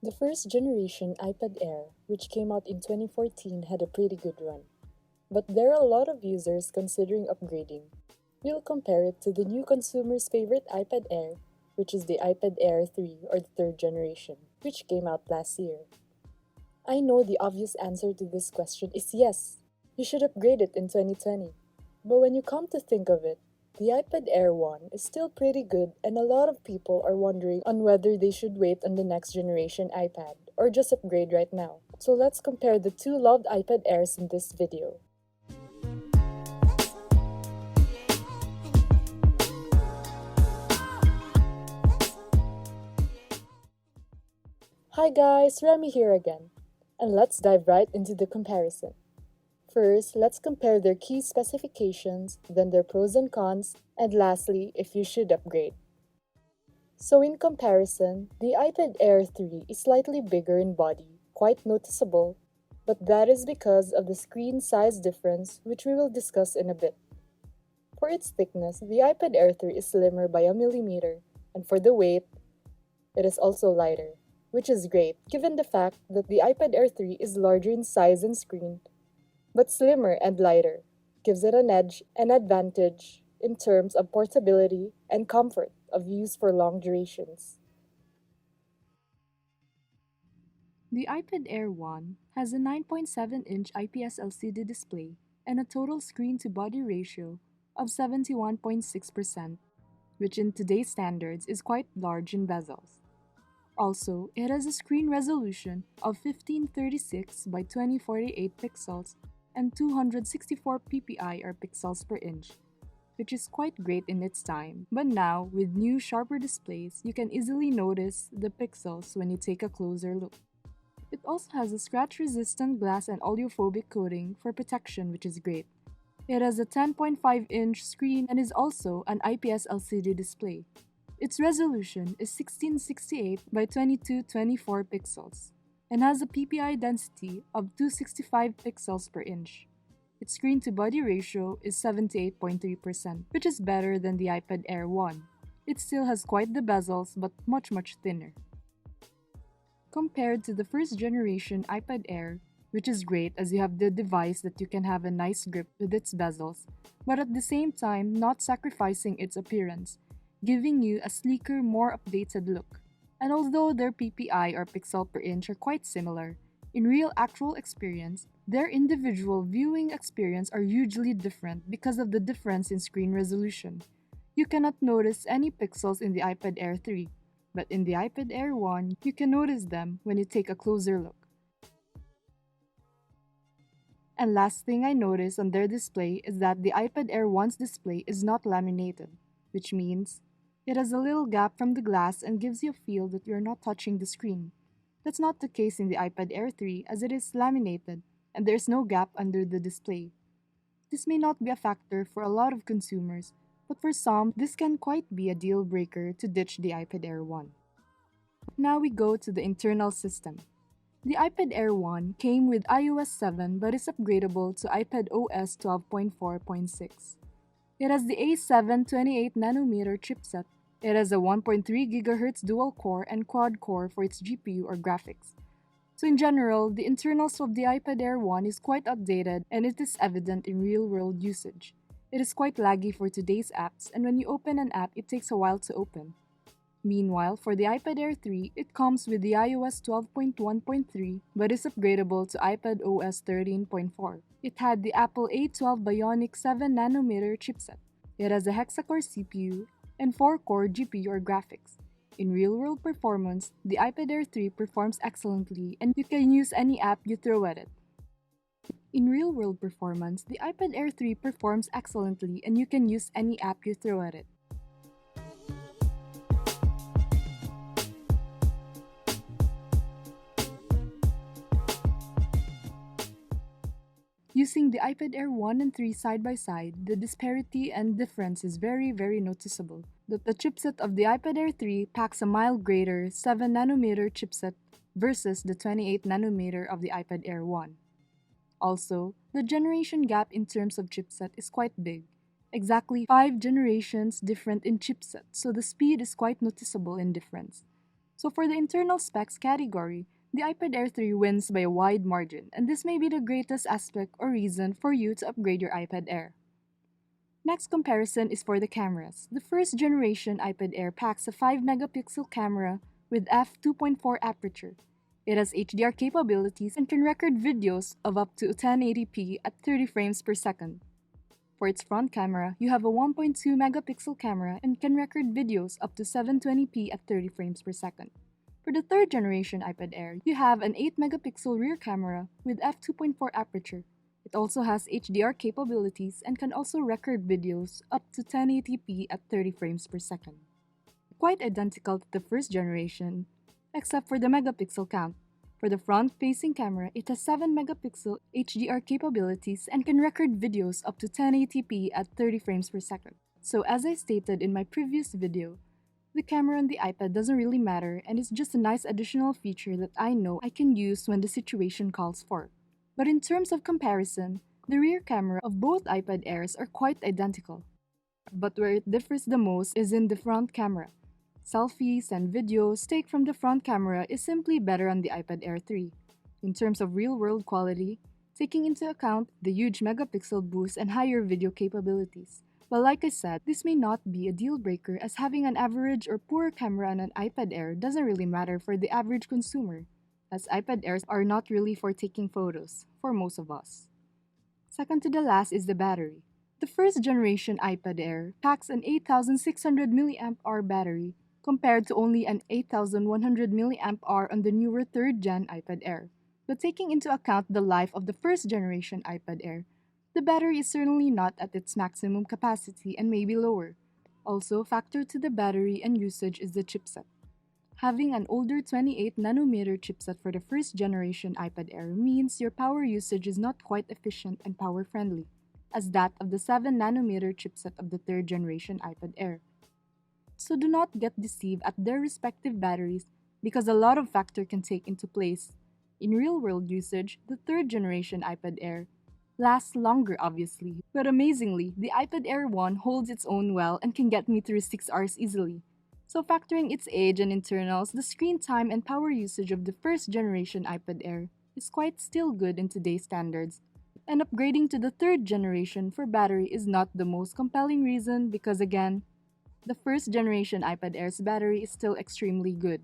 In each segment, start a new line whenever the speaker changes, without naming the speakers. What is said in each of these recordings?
The first generation iPad Air, which came out in 2014, had a pretty good run. But there are a lot of users considering upgrading. We'll compare it to the new consumer's favorite iPad Air, which is the iPad Air 3 or the third generation, which came out last year. I know the obvious answer to this question is yes, you should upgrade it in 2020. But when you come to think of it, the iPad Air 1 is still pretty good, and a lot of people are wondering on whether they should wait on the next generation iPad or just upgrade right now. So let's compare the two loved iPad Airs in this video. Hi guys, Remy here again. And let's dive right into the comparison. First, let's compare their key specifications, then their pros and cons, and lastly, if you should upgrade. So in comparison, the iPad Air 3 is slightly bigger in body, quite noticeable, but that is because of the screen size difference, which we will discuss in a bit. For its thickness, the iPad Air 3 is slimmer by a millimeter, and for the weight, it is also lighter, which is great given the fact that the iPad Air 3 is larger in size and screen, but slimmer and lighter, gives it an edge and advantage in terms of portability and comfort of use for long durations. The iPad Air 1 has a 9.7-inch IPS LCD display and a total screen-to-body ratio of 71.6%, which in today's standards is quite large in bezels. Also, it has a screen resolution of 1536 by 2048 pixels and 264 ppi or pixels per inch, which is quite great in its time. But now, with new sharper displays, you can easily notice the pixels when you take a closer look. It also has a scratch-resistant glass and audiophobic coating for protection, which is great. It has a 10.5-inch screen and is also an IPS LCD display. Its resolution is 1668 by 2224 pixels and has a PPI density of 265 pixels per inch. Its screen-to-body ratio is 78.3%, which is better than the iPad Air 1. It still has quite the bezels but much thinner. Compared to the first generation iPad Air, which is great as you have the device that you can have a nice grip with its bezels, but at the same time not sacrificing its appearance, giving you a sleeker, more updated look. And although their PPI or pixel per inch are quite similar, in real actual experience, their individual viewing experience are hugely different because of the difference in screen resolution. You cannot notice any pixels in the iPad Air 3, but in the iPad Air 1, you can notice them when you take a closer look. And last thing I noticed on their display is that the iPad Air 1's display is not laminated, which means it has a little gap from the glass and gives you a feel that you're not touching the screen. That's not the case in the iPad Air 3 as it is laminated and there's no gap under the display. This may not be a factor for a lot of consumers, but for some, this can quite be a deal breaker to ditch the iPad Air 1. Now we go to the internal system. The iPad Air 1 came with iOS 7 but is upgradable to iPad OS 12.4.6. It has the A7 28nm chipset. It has a 1.3 GHz dual-core and quad-core for its GPU or graphics. So in general, the internals of the iPad Air 1 is quite outdated and it is evident in real-world usage. It is quite laggy for today's apps, and when you open an app, it takes a while to open. Meanwhile, for the iPad Air 3, it comes with the iOS 12.1.3 but is upgradable to iPad OS 13.4. It had the Apple A12 Bionic 7nm chipset. It has a hexa-core CPU and 4-core GPU or graphics. In real-world performance, the iPad Air 3 performs excellently and you can use any app you throw at it. In real-world performance, the iPad Air 3 performs excellently and you can use any app you throw at it. Using the iPad Air 1 and 3 side by side, the disparity and difference is very noticeable. The chipset of the iPad Air 3 packs a mild greater 7nm chipset versus the 28nm of the iPad Air 1. Also, the generation gap in terms of chipset is quite big, exactly 5 generations different in chipset, so the speed is quite noticeable in difference. So for the internal specs category, the iPad Air 3 wins by a wide margin, and this may be the greatest aspect or reason for you to upgrade your iPad Air. Next comparison is for the cameras. The first generation iPad Air packs a 5 megapixel camera with f2.4 aperture. It has HDR capabilities and can record videos of up to 1080p at 30 frames per second. For its front camera, you have a 1.2 megapixel camera and can record videos up to 720p at 30 frames per second. For the third generation iPad Air, you have an 8 megapixel rear camera with f2.4 aperture. It also has HDR capabilities and can also record videos up to 1080p at 30 frames per second. Quite identical to the first generation, except for the megapixel count. For the front-facing camera, it has 7 megapixel HDR capabilities and can record videos up to 1080p at 30 frames per second. So as I stated in my previous video, the camera on the iPad doesn't really matter and it's just a nice additional feature that I know I can use when the situation calls for. But in terms of comparison, the rear camera of both iPad Airs are quite identical. But where it differs the most is in the front camera. Selfies and videos taken from the front camera is simply better on the iPad Air 3. In terms of real-world quality, taking into account the huge megapixel boost and higher video capabilities. But like I said, this may not be a deal breaker as having an average or poor camera on an iPad Air doesn't really matter for the average consumer, as iPad Airs are not really for taking photos, for most of us. Second to the last is the battery. The first generation iPad Air packs an 8600 mAh battery compared to only an 8100 mAh on the newer third gen iPad Air. But taking into account the life of the first generation iPad Air, the battery is certainly not at its maximum capacity and may be lower. Also, factor to the battery and usage is the chipset. Having an older 28nm chipset for the first generation iPad Air means your power usage is not quite efficient and power-friendly, as that of the 7nm chipset of the third generation iPad Air. So do not get deceived at their respective batteries because a lot of factors can take into place. In real-world usage, the third generation iPad Air lasts longer obviously, but amazingly, the iPad Air 1 holds its own well and can get me through 6 hours easily. So factoring its age and internals, the screen time and power usage of the first generation iPad Air is quite still good in today's standards. And upgrading to the third generation for battery is not the most compelling reason because again, the first generation iPad Air's battery is still extremely good.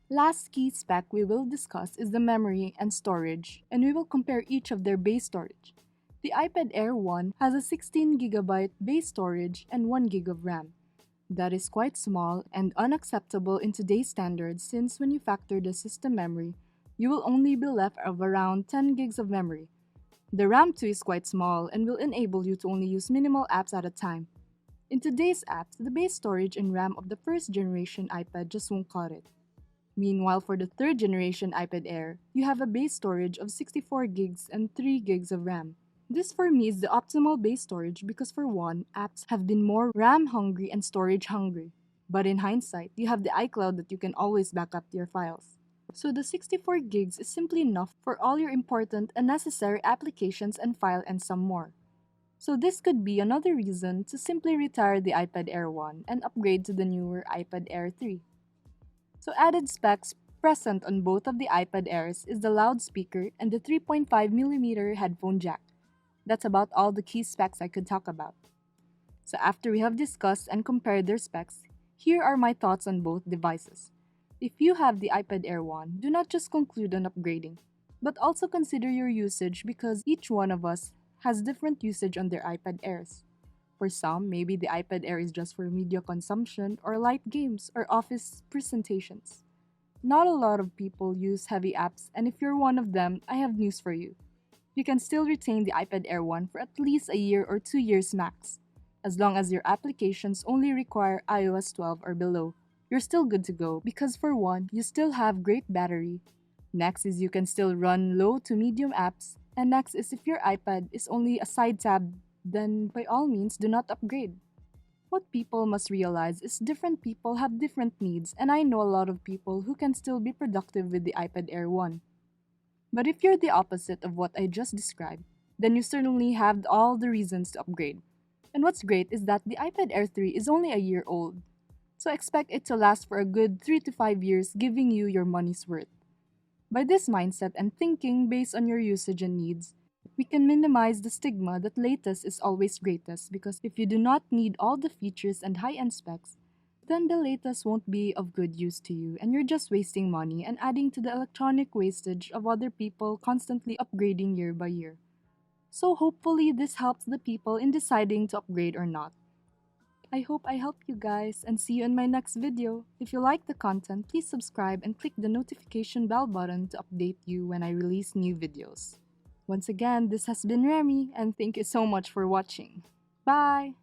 Last key spec we will discuss is the memory and storage, and we will compare each of their base storage. The iPad Air 1 has a 16GB base storage and 1GB of RAM. That is quite small and unacceptable in today's standards since when you factor the system memory, you will only be left of around 10GB of memory. The RAM too is quite small and will enable you to only use minimal apps at a time. In today's apps, the base storage and RAM of the first generation iPad just won't cut it. Meanwhile, for the third generation iPad Air, you have a base storage of 64GB and 3GB of RAM. This for me is the optimal base storage because for one, apps have been more RAM hungry and storage hungry. But in hindsight, you have the iCloud that you can always back up your files. So the 64GB is simply enough for all your important and necessary applications and file and some more. So this could be another reason to simply retire the iPad Air 1 and upgrade to the newer iPad Air 3. So added specs present on both of the iPad Airs is the loudspeaker and the 3.5mm headphone jack. That's about all the key specs I could talk about. So after we have discussed and compared their specs, here are my thoughts on both devices. If you have the iPad Air 1, do not just conclude on upgrading, but also consider your usage because each one of us has different usage on their iPad Airs. For some, maybe the iPad Air is just for media consumption or light games or office presentations. Not a lot of people use heavy apps, and if you're one of them, I have news for you. You can still retain the iPad Air 1 for at least a year or 2 years max. As long as your applications only require iOS 12 or below, you're still good to go because for one, you still have great battery. Next is you can still run low to medium apps. And next is if your iPad is only a side tab, then by all means do not upgrade. What people must realize is different people have different needs and I know a lot of people who can still be productive with the iPad Air 1. But if you're the opposite of what I just described, then you certainly have all the reasons to upgrade. And what's great is that the iPad Air 3 is only a year old. So expect it to last for a good 3 to 5 years, giving you your money's worth. By this mindset and thinking based on your usage and needs, we can minimize the stigma that latest is always greatest, because if you do not need all the features and high-end specs, then the latest won't be of good use to you and you're just wasting money and adding to the electronic wastage of other people constantly upgrading year by year. So hopefully this helps the people in deciding to upgrade or not. I hope I helped you guys and see you in my next video. If you like the content, please subscribe and click the notification bell button to update you when I release new videos. Once again, this has been Remy and thank you so much for watching. Bye!